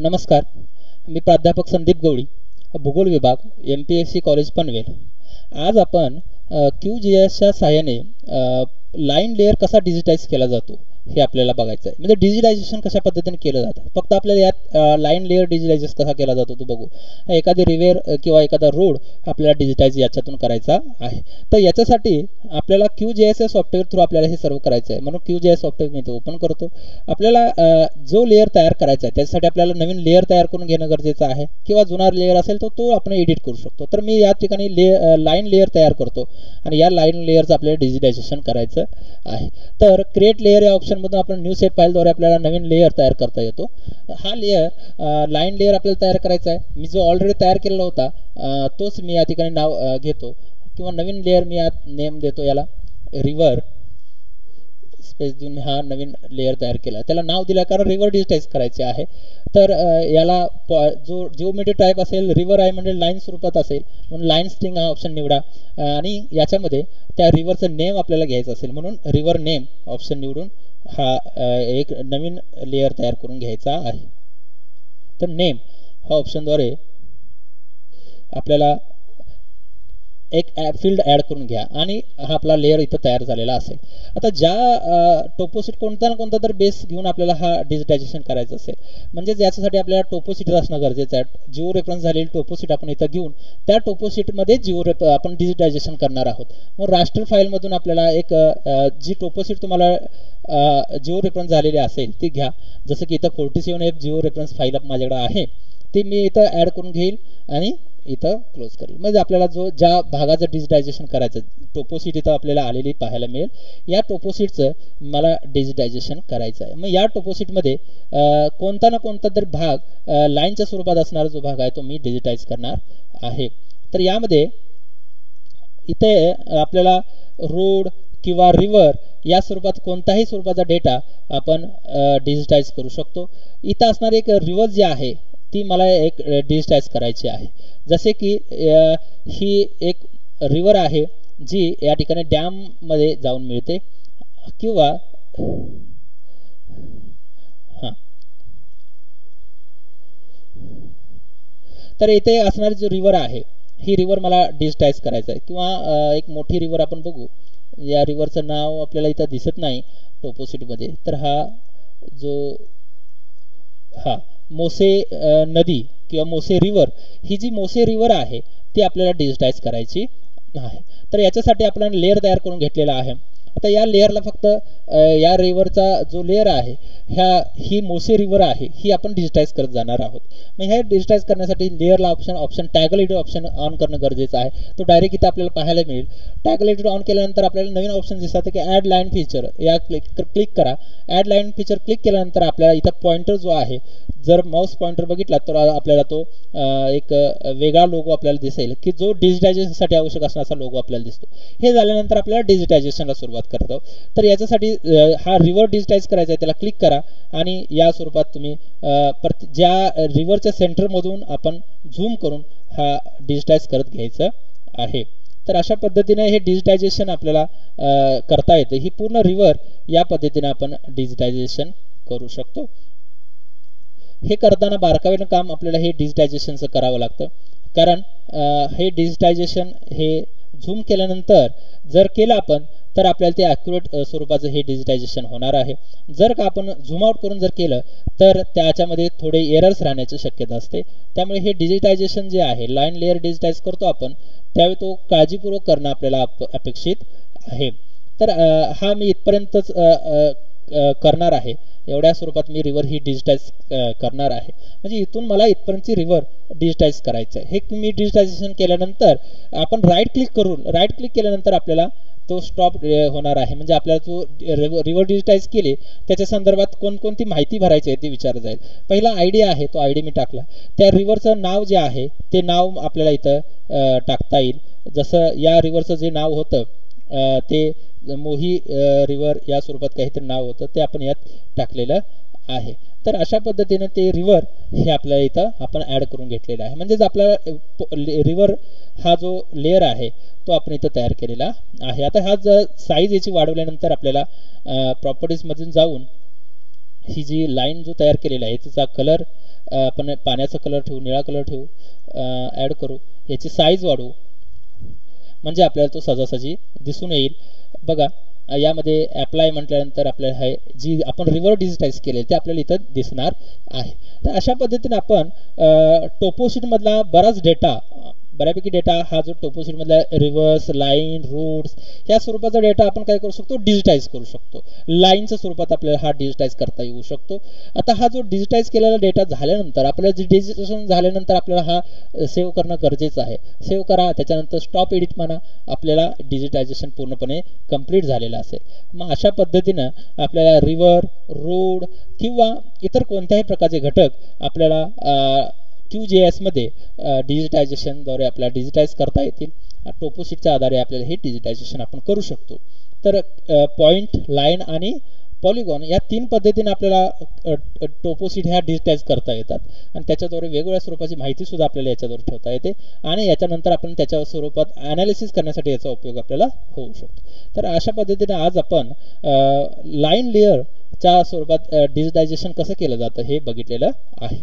नमस्कार, मी प्राध्यापक संदीप गवळी, भूगोल विभाग, MPSC कॉलेज पनवेल. आज आपण QGISच्या सहाय्याने लाईन लेअर कसा डिजिटाइज केला जातो हे आपल्याला बघायचं आहे. म्हणजे डिजिटायझेशन कशा पद्धतीने केलं जातं. फक्त आपल्याला यात लाईन लेअर डिजिटाइज कसा केला जातो तो बघू. एखादी रिव्हर किंवा एखादा रोड आपल्याला डिजिटाइज याच्यातून करायचा आहे. तर याच्यासाठी आपल्याला QGIS सॉफ्टवेअर थ्रू आपल्याला हे सर्व करायचं आहे. म्हणून QGIS सॉफ्टवेअर मी ते ओपन करतो. आपल्याला जो लेअर तयार करायचा आहे त्याच्यासाठी आपल्याला नवीन लेअर तयार करून घेणं गरजेचं आहे, किंवा जुना लेअर असेल तर तो आपण एडिट करू शकतो. तर मी या ठिकाणी लाईन लेअर तयार करतो आणि या लाईन लेअरचं आपल्याला डिजिटायझेशन करायचं आहे. तर क्रिएट लेअर या ऑप्शनमधून आपण न्यू सेट फाईलद्वारे आपल्याला नवीन लेअर तयार करता येतो. हा लेअर लाईन लेअर आपल्याला तयार करायचा आहे. मी जो ऑलरेडी तयार केलेला होता तोच मी या ठिकाणी नाव घेतो, किंवा नवीन लेअर मी यात नेम देतो, याला रिव्हर स्पेस देऊन मी हा नवीन लेअर तयार केला. त्याला नाव दिलं कारण रिव्हर डिजिटाइज करायचे आहे. तर याला जो जिओमेट्री टाईप असेल रिव्हर आहे म्हणजे लाईन स्वरूपात असेल म्हणून लाईन स्ट्रिंग हा ऑप्शन निवडा. आणि याच्यामध्ये त्या रिव्हरचं नेम आपल्याला घ्यायचं असेल म्हणून रिव्हर नेम ऑप्शन निवडून हा एक नवीन लेअर तयार करून घ्यायचा आहे. तर नेम हा ऑप्शनद्वारे आपल्याला एक फील्ड ॲड करून घ्या आणि हा आपला लेअर इथं तयार झालेला असेल. आता ज्या टोपोसिट कोणता ना कोणता तर बेस घेऊन आपल्याला हा डिजिटायझेशन करायचं असेल, म्हणजे याच्यासाठी आपल्याला टोपोसिट असणं गरजेचं आहे. जिओ रेफरन्स झालेली टोपोसिट आपण इथं घेऊन त्या टोपोसिटमध्ये आपण डिजिटायझेशन करणार आहोत. मग राष्ट्र फाईलमधून आपल्याला एक जी टोपोसिट तुम्हाला जिओ रेफरन्स झालेली असेल ती घ्या. जसं की इथं 47F जिओ रेफरन्स फाईल माझ्याकडे आहे ती मी इथं ॲड करून घेईल आणि इथं क्लोज करेल. म्हणजे आपल्याला ज्या भागाचं डिजिटायझेशन करायचं टोपोसिट इथं आपल्याला आलेली पाहायला मिळेल. या टोपोसिटचं मला डिजिटायझेशन करायचं आहे. मग या टोपोसिटमध्ये कोणता ना कोणता तर भाग लाईनच्या स्वरूपात असणारा जो भाग आहे तो मी डिजिटाइज करणार आहे. तर यामध्ये इथे आपल्याला रोड किंवा रिव्हर या स्वरूपात कोणताही स्वरूपाचा डेटा आपण डिजिटाइज करू शकतो. इथं असणारी एक रिव्हर जी आहे ती मला एक डिजिटाइज करायची आहे. जसे की ही एक रिव्हर आहे जी या ठिकाणी डॅममध्ये जाऊन मिळते, किंवा तर इथे असणारी जो रिव्हर आहे ही रिव्हर मला डिजिटाइज करायचं आहे. किंवा एक मोठी रिव्हर आपण बघू. या रिव्हरचं नाव आपल्याला इथं दिसत नाही टोपोसिटमध्ये. तर हा जो मोसे नदी किंवा मोसे रिव्हर, ही जी मोसे रिव्हर आहे ती आपल्याला डिजिटाइज करायची आहे. तर याच्यासाठी आपण लेअर तयार करून घेतलेला आहे. आता या लेअरला फक्त या रिव्हरचा जो लेअर आहे ही मोसे रिव्हर आहे ही आपण डिजिटाइज करत जाणार आहोत. मग हे डिजिटाइज करण्यासाठी लेअरला ऑप्शन टॅगलेटेड ऑप्शन ऑन करणं गरजेचं आहे. तो डायरेक्ट इथं आपल्याला पाहायला मिळेल. टॅगलेटेड ऑन केल्यानंतर आपल्याला नवीन ऑप्शन दिसतात की ॲड लाईन फीचर, या क्लिक करा. ॲड लाईन फीचर क्लिक केल्यानंतर आपल्याला इथं पॉइंटर जो आहे, जर माऊस पॉइंटर बघितला तर आपल्याला तो एक वेगळा लोगो आपल्याला दिसेल की जो डिजिटायझेशनसाठी आवश्यक असणारा लोगो आपल्याला दिसतो. हे झाल्यानंतर आपल्याला डिजिटायझेशनला सुरुवात करतो. तर याच्यासाठी हा रिव्हर डिजिटाइज करायचा आहे, त्याला क्लिक करा आणि या स्वरूपात तुम्ही ज्या रिव्हरच्या सेंटरमधून आपण झूम करून हा डिजिटाइज करत घ्यायचं आहे. तर अशा पद्धतीने हे डिजिटायझेशन आपल्याला करता येतं. ही पूर्ण रिव्हर या पद्धतीने आपण डिजिटायझेशन करू शकतो. हे करताना बारकाईनं काम आपल्याला हे डिजिटायझेशनचं करावं लागतं, कारण हे डिजिटायझेशन हे झूम केल्यानंतर जर केलं आपण तर आपल्याला ते ॲक्युरेट स्वरूपाचं हे डिजिटायझेशन होणार आहे. जर का आपण झूम आउट करून जर केलं तर त्याच्यामध्ये थोडे एरर्स राहण्याची शक्यता असते. त्यामुळे हे डिजिटायझेशन जे आहे, लाईन लेअर डिजिटाइज करतो आपण त्यावेळी तो काळजीपूर्वक करणं आपल्याला अपेक्षित आहे. तर हा मी इथपर्यंतच करणार आहे. एवढ्या स्वरूपात मी रिव्हर ही डिजिटाइज करणार आहे. म्हणजे इथून मला इथपर्यंतची रिव्हर डिजिटाइज करायचं आहे. हे मी डिजिटायझेशन केल्यानंतर आपण राईट क्लिक केल्यानंतर आपल्याला तो स्टॉप होणार आहे. म्हणजे आपल्याला जो रिव्हर डिजिटाइज केले त्याच्या संदर्भात कोणकोणती माहिती भरायची आहे ते विचारलं जाईल. पहिला आयडी आहे, तो आयडी मी टाकला. त्या रिव्हरचं नाव जे आहे ते नाव आपल्याला इथं टाकता येईल. जसं या रिव्हरचं जे नाव होतं ते मोही रिव्हर या स्वरूपात काहीतरी नाव होतं ते आपण यात टाकलेलं आहे. तर अशा पद्धतीने ते रिव्हर हे आपल्याला इथं आपण ॲड करून घेतलेलं आहे. म्हणजेच आपला रिव्हर हा जो लेअर आहे तो आपण इथं तयार केलेला आहे. आता हा जर साईज याची वाढवल्यानंतर आपल्याला प्रॉपर्टीजमधून जाऊन ही जी लाईन जो तयार केलेला आहे त्याचा कलर आपण पाण्याचा कलर ठेवू, निळा कलर ठेवू, ॲड करू, याची साईज वाढवू, म्हणजे आपल्याला तो सहजासहजी दिसून येईल. बघा यामध्ये अप्लाय म्हटल्यानंतर आपल्याला हे जी आपण रिव्हर डिजिटाईज केले ते आपल्याला इथं दिसणार आहे. तर अशा पद्धतीने आपण टोपोशीटमधला बराच डेटा, बऱ्यापैकी डेटा हा जो टोपोशीटमधला रिव्हर्स, लाईन, रूट्स ह्या स्वरूपाचा डेटा आपण काय करू शकतो, डिजिटाईज करू शकतो. लाईनच्या स्वरूपात आपल्याला हा डिजिटाईज करता येऊ शकतो. आता हा जो डिजिटाईज केलेला डेटा झाल्यानंतर आपल्याला डिजिटेशन झाल्यानंतर आपल्याला हा सेव्ह करणं गरजेचं आहे. सेव्ह करा, त्याच्यानंतर स्टॉप एडिट म्हणा, आपल्याला डिजिटायझेशन पूर्णपणे कंप्लीट झालेलं असेल. मग अशा पद्धतीनं आपल्याला रिव्हर, रोड किंवा इतर कोणत्याही प्रकारचे घटक आपल्याला QGIS मध्ये डिजिटायझेशनद्वारे आपल्याला डिजिटाईज करता येतील. टोपोशीटच्या आधारे आपल्याला हे डिजिटायझेशन आपण करू शकतो. तर पॉइंट, लाईन आणि पॉलिगॉन या 3 पद्धतीने आपल्याला टोपोशीट ह्या डिजिटाईज करता येतात आणि त्याच्याद्वारे वेगवेगळ्या स्वरूपाची माहिती सुद्धा आपल्याला याच्याद्वारे ठेवता येते आणि याच्यानंतर आपण त्याच्या स्वरूपात ॲनालिसिस करण्यासाठी याचा उपयोग आपल्याला होऊ शकतो. तर अशा पद्धतीने आज आपण लाईन लेअरच्या स्वरूपात डिजिटायझेशन कसं केलं जातं हे बघितलेलं आहे.